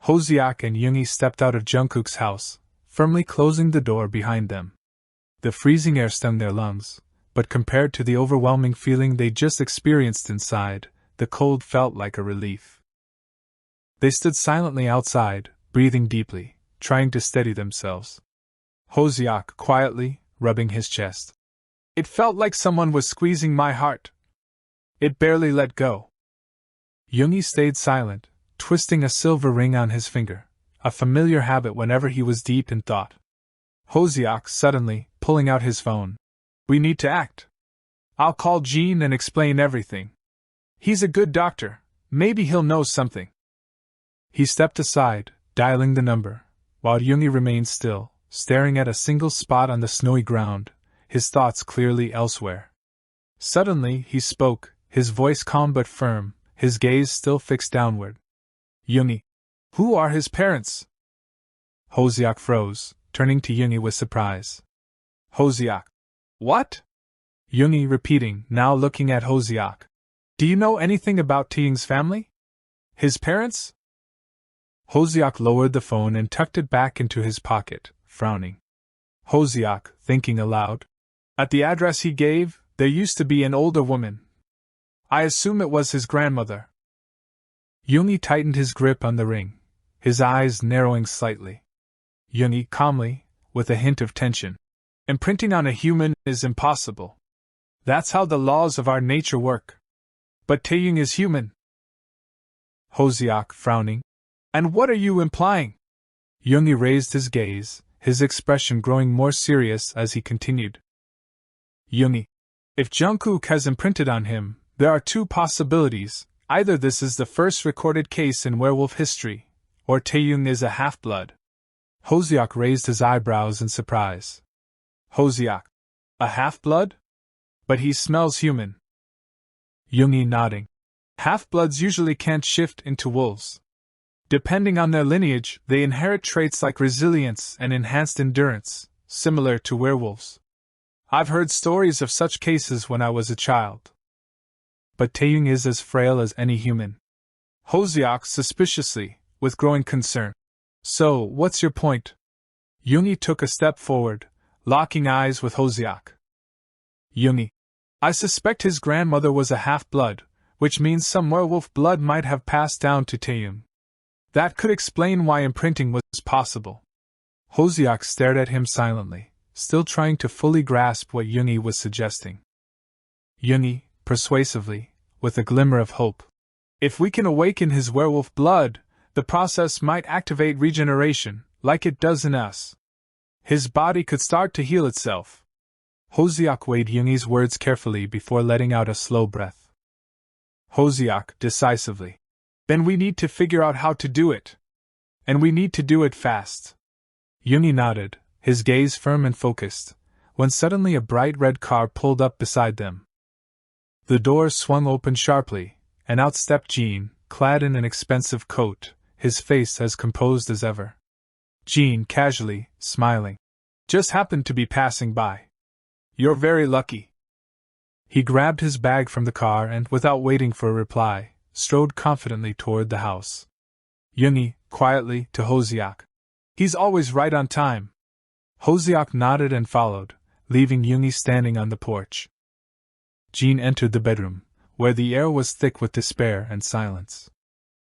Hoseok and Yoongi stepped out of Jungkook's house, firmly closing the door behind them. The freezing air stung their lungs, but compared to the overwhelming feeling they just experienced inside, the cold felt like a relief. They stood silently outside, breathing deeply, trying to steady themselves. Hoseok quietly, rubbing his chest. It felt like someone was squeezing my heart. It barely let go. Yoongi stayed silent, twisting a silver ring on his finger, a familiar habit whenever he was deep in thought. Hoseok suddenly, pulling out his phone. We need to act. I'll call Jean and explain everything. He's a good doctor, maybe he'll know something. He stepped aside, dialing the number, while Yoongi remained still, staring at a single spot on the snowy ground, his thoughts clearly elsewhere. Suddenly he spoke, his voice calm but firm, his gaze still fixed downward. Yoongi. Who are his parents? Hoseok froze, turning to Yoongi with surprise. Hoseok. What? Yoongi repeating, now looking at Hoseok. Do you know anything about Taeyong's family? His parents? Hoseok lowered the phone and tucked it back into his pocket, frowning. Hoseok, thinking aloud. At the address he gave, there used to be an older woman. I assume it was his grandmother. Yoongi tightened his grip on the ring, his eyes narrowing slightly. Yoongi calmly, with a hint of tension. Imprinting on a human is impossible. That's how the laws of our nature work. But Taeyong is human. Hoseok, frowning. And what are you implying? Yoongi raised his gaze, his expression growing more serious as he continued. Yoongi. If Jungkook has imprinted on him, there are two possibilities. Either this is the first recorded case in werewolf history, or Taeyong is a half-blood. Hoseok raised his eyebrows in surprise. Hoseok. A half-blood? But he smells human. Yoongi nodding. Half-bloods usually can't shift into wolves. Depending on their lineage, they inherit traits like resilience and enhanced endurance, similar to werewolves. I've heard stories of such cases when I was a child. But Taeyong is as frail as any human. Hoseok suspiciously, with growing concern. So, what's your point? Yoongi took a step forward, locking eyes with Hoseok. Yoongi. I suspect his grandmother was a half-blood, which means some werewolf blood might have passed down to Taeyong. That could explain why imprinting was possible. Hoseok stared at him silently, still trying to fully grasp what Yoongi was suggesting. Yoongi, persuasively, with a glimmer of hope. If we can awaken his werewolf blood, the process might activate regeneration, like it does in us. His body could start to heal itself. Hoseok weighed Yoongi's words carefully before letting out a slow breath. Hoseok, decisively. Then we need to figure out how to do it. And we need to do it fast. Yoongi nodded, his gaze firm and focused, when suddenly a bright red car pulled up beside them. The door swung open sharply, and out stepped Jean, clad in an expensive coat, his face as composed as ever. Jean casually, smiling. Just happened to be passing by. You're very lucky. He grabbed his bag from the car and, without waiting for a reply, strode confidently toward the house. Yoongi, quietly, to Hoseok. He's always right on time. Hoseok nodded and followed, leaving Yoongi standing on the porch. Jean entered the bedroom, where the air was thick with despair and silence.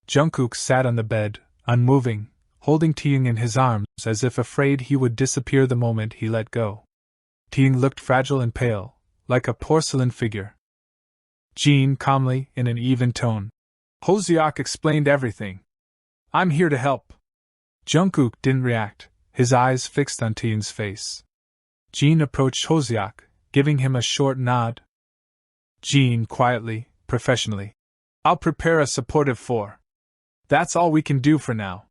Jungkook sat on the bed, unmoving, holding Taeyong in his arms as if afraid he would disappear the moment he let go. Taeyong looked fragile and pale, like a porcelain figure. Jean calmly, in an even tone. Hoseok explained everything. I'm here to help. Jungkook didn't react, his eyes fixed on Taeyong's face. Jean approached Hoseok, giving him a short nod. Jean quietly, professionally. I'll prepare a supportive 4. That's all we can do for now.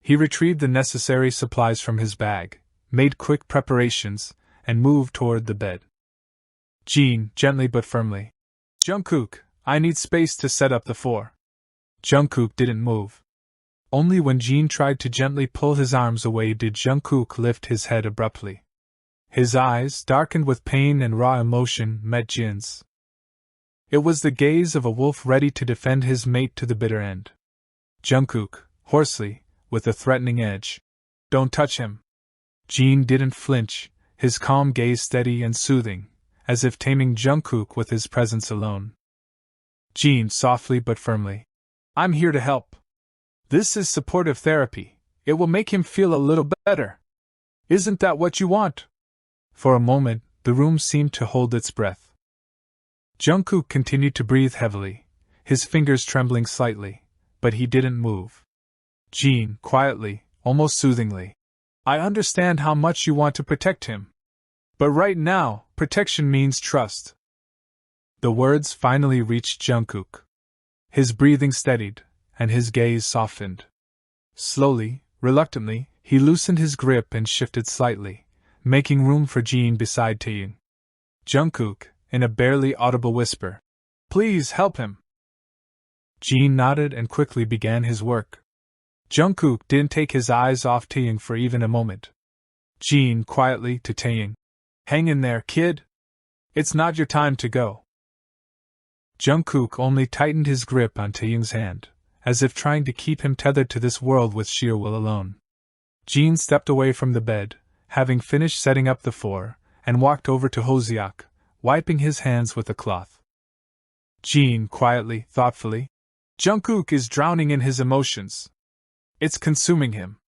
He retrieved the necessary supplies from his bag, made quick preparations, and moved toward the bed. Jean, gently but firmly. Jungkook, I need space to set up the 4. Jungkook didn't move. Only when Jean tried to gently pull his arms away did Jungkook lift his head abruptly. His eyes, darkened with pain and raw emotion, met Jin's. It was the gaze of a wolf ready to defend his mate to the bitter end. Jungkook, hoarsely, with a threatening edge. Don't touch him. Jean didn't flinch, his calm gaze steady and soothing, as if taming Jungkook with his presence alone. Jean softly but firmly. I'm here to help. This is supportive therapy. It will make him feel a little better. Isn't that what you want? For a moment, the room seemed to hold its breath. Jungkook continued to breathe heavily, his fingers trembling slightly, but he didn't move. Jean, quietly, almost soothingly. I understand how much you want to protect him. But right now, protection means trust. The words finally reached Jungkook. His breathing steadied, and his gaze softened. Slowly, reluctantly, he loosened his grip and shifted slightly, making room for Jean beside Taeyong. Jungkook, in a barely audible whisper. Please help him. Jean nodded and quickly began his work. Jungkook didn't take his eyes off Taeyang for even a moment. Jean quietly to Taeyang. Hang in there, kid. It's not your time to go. Jungkook only tightened his grip on Taeyang's hand, as if trying to keep him tethered to this world with sheer will alone. Jean stepped away from the bed, having finished setting up the floor, and walked over to Hoseok, wiping his hands with a cloth. Jean quietly, thoughtfully. Jungkook is drowning in his emotions. It's consuming him.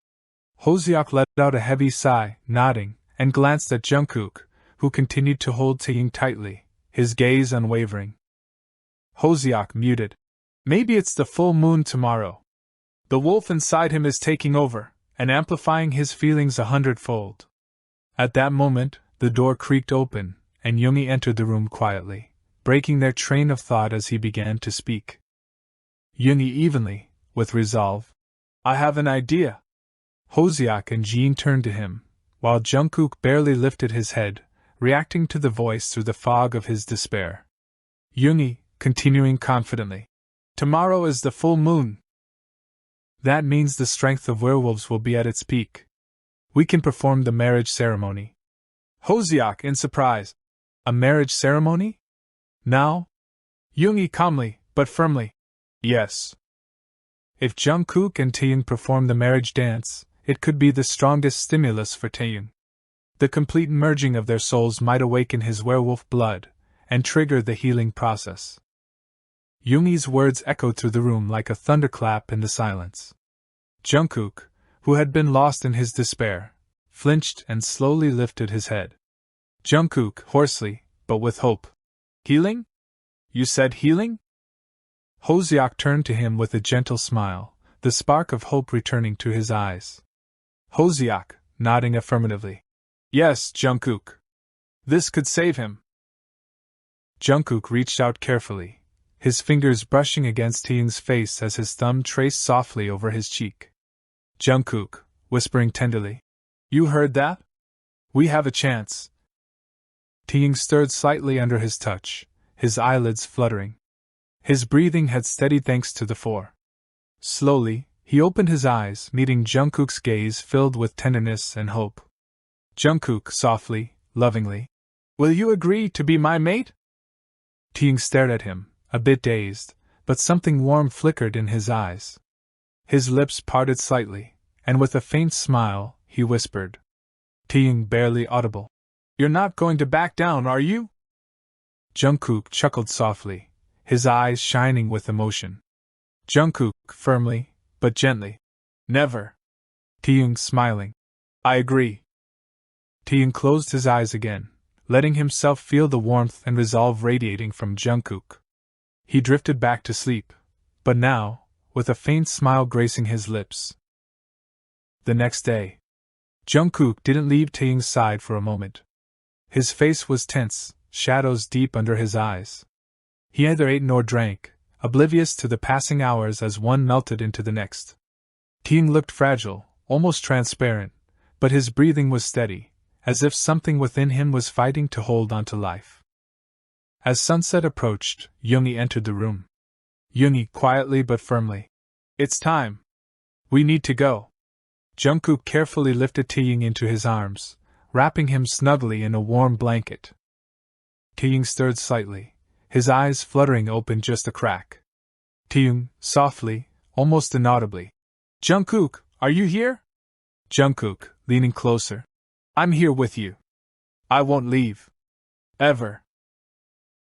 Hoseok let out a heavy sigh, nodding, and glanced at Jungkook, who continued to hold Taeyang tightly, his gaze unwavering. Hoseok muted. Maybe it's the full moon tomorrow. The wolf inside him is taking over, and amplifying his feelings 100-fold. At that moment, the door creaked open, and Yoongi entered the room quietly, breaking their train of thought as he began to speak. Yoongi evenly, with resolve. I have an idea. Hoseok and Jean turned to him, while Jungkook barely lifted his head, reacting to the voice through the fog of his despair. Yoongi, continuing confidently. Tomorrow is the full moon. That means the strength of werewolves will be at its peak. We can perform the marriage ceremony. Hoseok in surprise. A marriage ceremony? Now? Yoongi calmly, but firmly. Yes. If Jungkook and Taeyang perform the marriage dance, it could be the strongest stimulus for Taeyang. The complete merging of their souls might awaken his werewolf blood, and trigger the healing process. Yoongi's words echoed through the room like a thunderclap in the silence. Jungkook, who had been lost in his despair, flinched and slowly lifted his head. Jungkook, hoarsely, but with hope. Healing? You said healing? Hoseok turned to him with a gentle smile, the spark of hope returning to his eyes. Hoseok, nodding affirmatively. Yes, Jungkook. This could save him. Jungkook reached out carefully, his fingers brushing against Taeyang's face as his thumb traced softly over his cheek. Jungkook, whispering tenderly. You heard that? We have a chance. Taeyang stirred slightly under his touch, his eyelids fluttering. His breathing had steadied thanks to the four. Slowly, he opened his eyes, meeting Jungkook's gaze filled with tenderness and hope. Jungkook softly, lovingly. Will you agree to be my mate? Taeyang stared at him, a bit dazed, but something warm flickered in his eyes. His lips parted slightly, and with a faint smile, he whispered. Taeyang barely audible. You're not going to back down, are you? Jungkook chuckled softly, his eyes shining with emotion. Jungkook, firmly, but gently. Never. Taeyang smiling. I agree. Taeyang closed his eyes again, letting himself feel the warmth and resolve radiating from Jungkook. He drifted back to sleep, but now, with a faint smile gracing his lips. The next day, Jungkook didn't leave Taeyang's side for a moment. His face was tense, shadows deep under his eyes. He neither ate nor drank, oblivious to the passing hours as one melted into the next. Taeyang looked fragile, almost transparent, but his breathing was steady, as if something within him was fighting to hold on to life. As sunset approached, Yoongi entered the room. Yoongi quietly but firmly. It's time. We need to go. Jungkook carefully lifted Taeyang into his arms, wrapping him snugly in a warm blanket. Taeyang stirred slightly, his eyes fluttering open just a crack. Taeyang, softly, almost inaudibly. Jungkook, are you here? Jungkook, leaning closer. I'm here with you. I won't leave. Ever.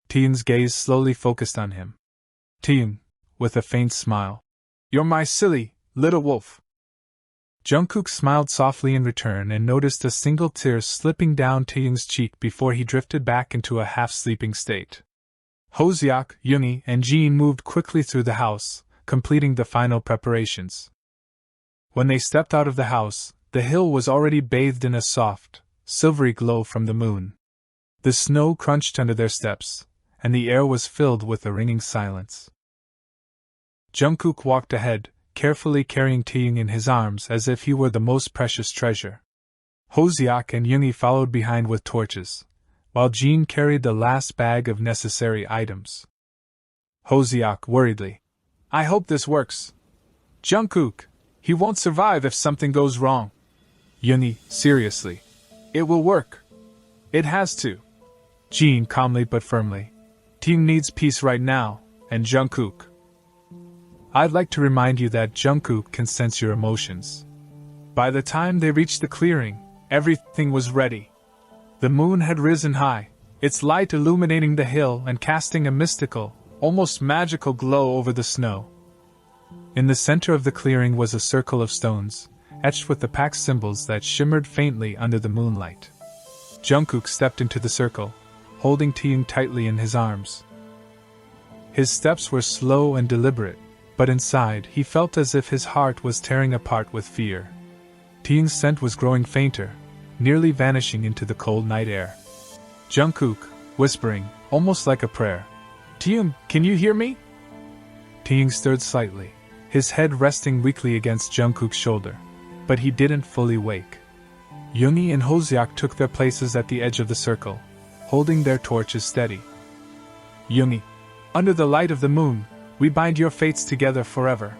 Taeyang's gaze slowly focused on him. Taeyang, with a faint smile. You're my silly, little wolf. Jungkook smiled softly in return and noticed a single tear slipping down Taeyang's cheek before he drifted back into a half-sleeping state. Hoseok, Yoongi, and Jean moved quickly through the house, completing the final preparations. When they stepped out of the house, the hill was already bathed in a soft, silvery glow from the moon. The snow crunched under their steps, and the air was filled with a ringing silence. Jungkook walked ahead, carefully carrying Taeyang in his arms as if he were the most precious treasure. Hoseok and Yoongi followed behind with torches, while Jean carried the last bag of necessary items. Hoseok worriedly. I hope this works. Jungkook, he won't survive if something goes wrong. Yoongi, seriously. It will work. It has to. Jin, calmly but firmly. Team needs peace right now, and Jungkook. I'd like to remind you that Jungkook can sense your emotions. By the time they reached the clearing, everything was ready. The moon had risen high, its light illuminating the hill and casting a mystical, almost magical glow over the snow. In the center of the clearing was a circle of stones, etched with the pack symbols that shimmered faintly under the moonlight. Jungkook stepped into the circle, holding Taeyoung tightly in his arms. His steps were slow and deliberate, but inside he felt as if his heart was tearing apart with fear. Taeyoung's scent was growing fainter, nearly vanishing into the cold night air. Jungkook, whispering, almost like a prayer, "Taeyoung, can you hear me?" Taeyoung stirred slightly, his head resting weakly against Jungkook's shoulder, but he didn't fully wake. Yoongi and Hoseok took their places at the edge of the circle, holding their torches steady. "Yoongi, under the light of the moon, we bind your fates together forever."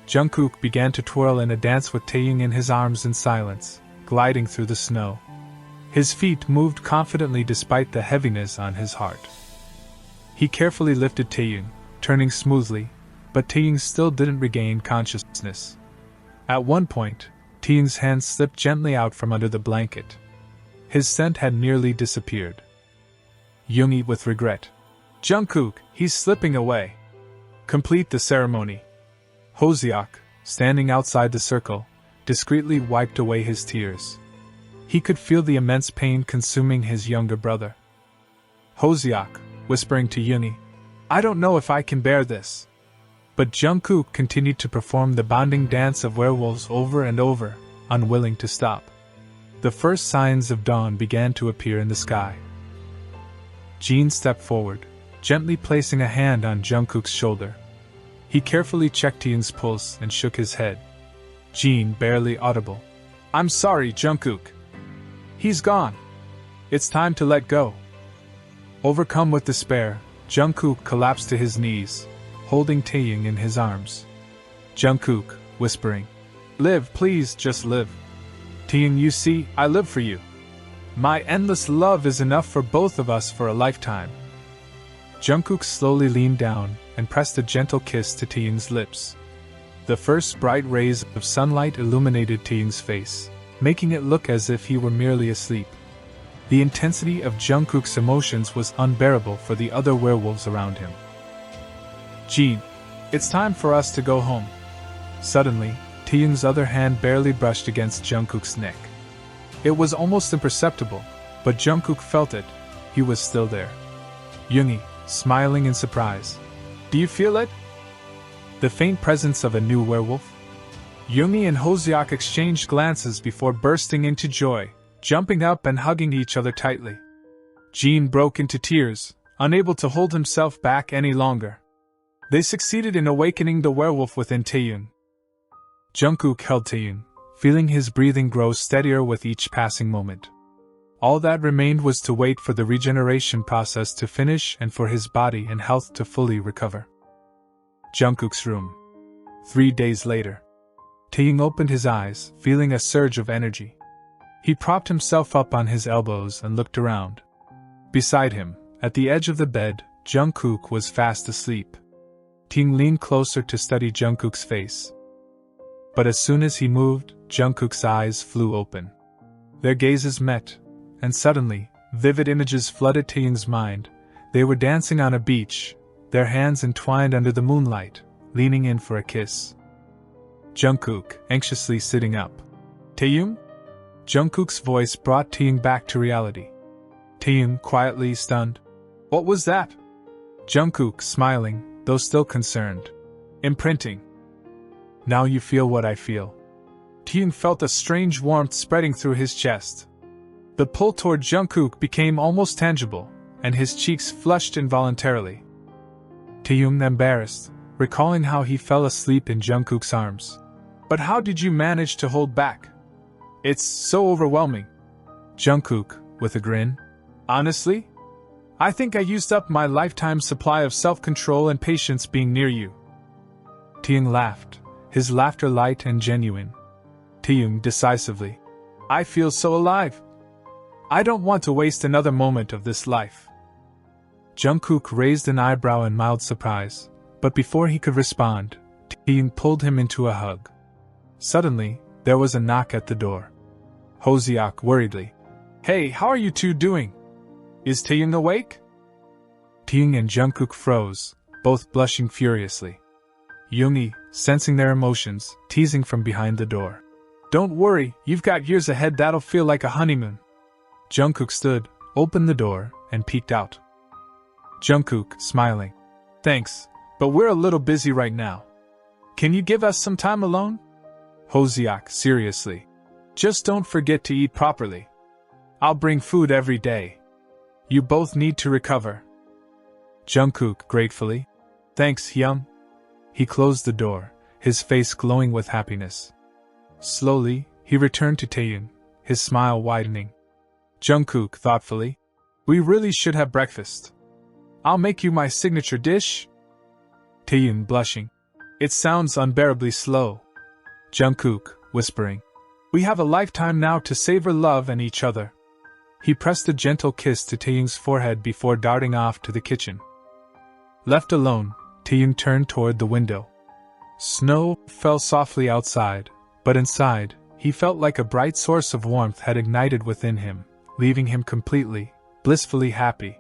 Jungkook began to twirl in a dance with Taeyoung in his arms in silence, gliding through the snow. His feet moved confidently despite the heaviness on his heart. He carefully lifted Taeyoung, turning smoothly, but Taeyoung still didn't regain consciousness. At one point, Taeyoung's hand slipped gently out from under the blanket. His scent had nearly disappeared. Yoongi with regret. "Jungkook, he's slipping away. Complete the ceremony." Hoseok, standing outside the circle, discreetly wiped away his tears. He could feel the immense pain consuming his younger brother. Hoseok, whispering to Yoongi, "I don't know if I can bear this." But Jungkook continued to perform the bonding dance of werewolves over and over, unwilling to stop. The first signs of dawn began to appear in the sky. Jin stepped forward, gently placing a hand on Jungkook's shoulder. He carefully checked Taeyoung's pulse and shook his head. Jin, barely audible. "I'm sorry, Jungkook. He's gone. It's time to let go." Overcome with despair, Jungkook collapsed to his knees, holding Taeyoung in his arms. Jungkook, whispering, "Live, please, just live. Taeyoung, you see, I live for you. My endless love is enough for both of us for a lifetime." Jungkook slowly leaned down and pressed a gentle kiss to Taeyoung's lips. The first bright rays of sunlight illuminated Taeyoung's face, making it look as if he were merely asleep. The intensity of Jungkook's emotions was unbearable for the other werewolves around him. "Jin, it's time for us to go home." Suddenly, Taeyoung's other hand barely brushed against Jungkook's neck. It was almost imperceptible, but Jungkook felt it. He was still there. Yoongi, smiling in surprise. "Do you feel it? The faint presence of a new werewolf?" Yoongi and Hoseok exchanged glances before bursting into joy, jumping up and hugging each other tightly. Jin broke into tears, unable to hold himself back any longer. They succeeded in awakening the werewolf within Taeyoung. Jungkook held Taeyoung, feeling his breathing grow steadier with each passing moment. All that remained was to wait for the regeneration process to finish and for his body and health to fully recover. Jungkook's room. 3 days later. Taeyoung opened his eyes, feeling a surge of energy. He propped himself up on his elbows and looked around. Beside him, at the edge of the bed, Jungkook was fast asleep. Taeyoung leaned closer to study Jungkook's face. But as soon as he moved, Jungkook's eyes flew open. Their gazes met, and suddenly, vivid images flooded Taeyoung's mind. They were dancing on a beach, their hands entwined under the moonlight, leaning in for a kiss. Jungkook, anxiously sitting up. "Taeyoung?" Jungkook's voice brought Taeyoung back to reality. Taeyoung, quietly stunned. "What was that?" Jungkook, smiling, though still concerned. "Imprinting. Now you feel what I feel." Taeyoung felt a strange warmth spreading through his chest. The pull toward Jungkook became almost tangible, and his cheeks flushed involuntarily. Taeyoung, embarrassed, recalling how he fell asleep in Jungkook's arms. "But how did you manage to hold back? It's so overwhelming." Jungkook, with a grin. "Honestly? I think I used up my lifetime supply of self-control and patience being near you." Taeyoung laughed, his laughter light and genuine. Taeyoung decisively. I feel so alive. I don't want to waste another moment of this life. Jungkook raised an eyebrow in mild surprise, but before he could respond, Taeyoung pulled him into a hug. Suddenly, there was a knock at the door. Hoseok worriedly. Hey, how are you two doing? Is Taeyoung awake? Taeyoung and Jungkook froze, both blushing furiously. Yoongi, sensing their emotions, teasing from behind the door. Don't worry, you've got years ahead that'll feel like a honeymoon. Jungkook stood, opened the door, and peeked out. Jungkook, smiling. Thanks, but we're a little busy right now. Can you give us some time alone? Hoseok, seriously. Just don't forget to eat properly. I'll bring food every day. You both need to recover. Jungkook, gratefully. Thanks, Hyun. He closed the door, his face glowing with happiness. Slowly, he returned to Taeyoung, his smile widening. Jungkook, thoughtfully. We really should have breakfast. I'll make you my signature dish. Taeyoung, blushing. It sounds unbearably slow. Jungkook, whispering. We have a lifetime now to savor love and each other. He pressed a gentle kiss to Taeyoung's forehead before darting off to the kitchen. Left alone, Taeyoung turned toward the window. Snow fell softly outside, but inside, he felt like a bright source of warmth had ignited within him, leaving him completely, blissfully happy.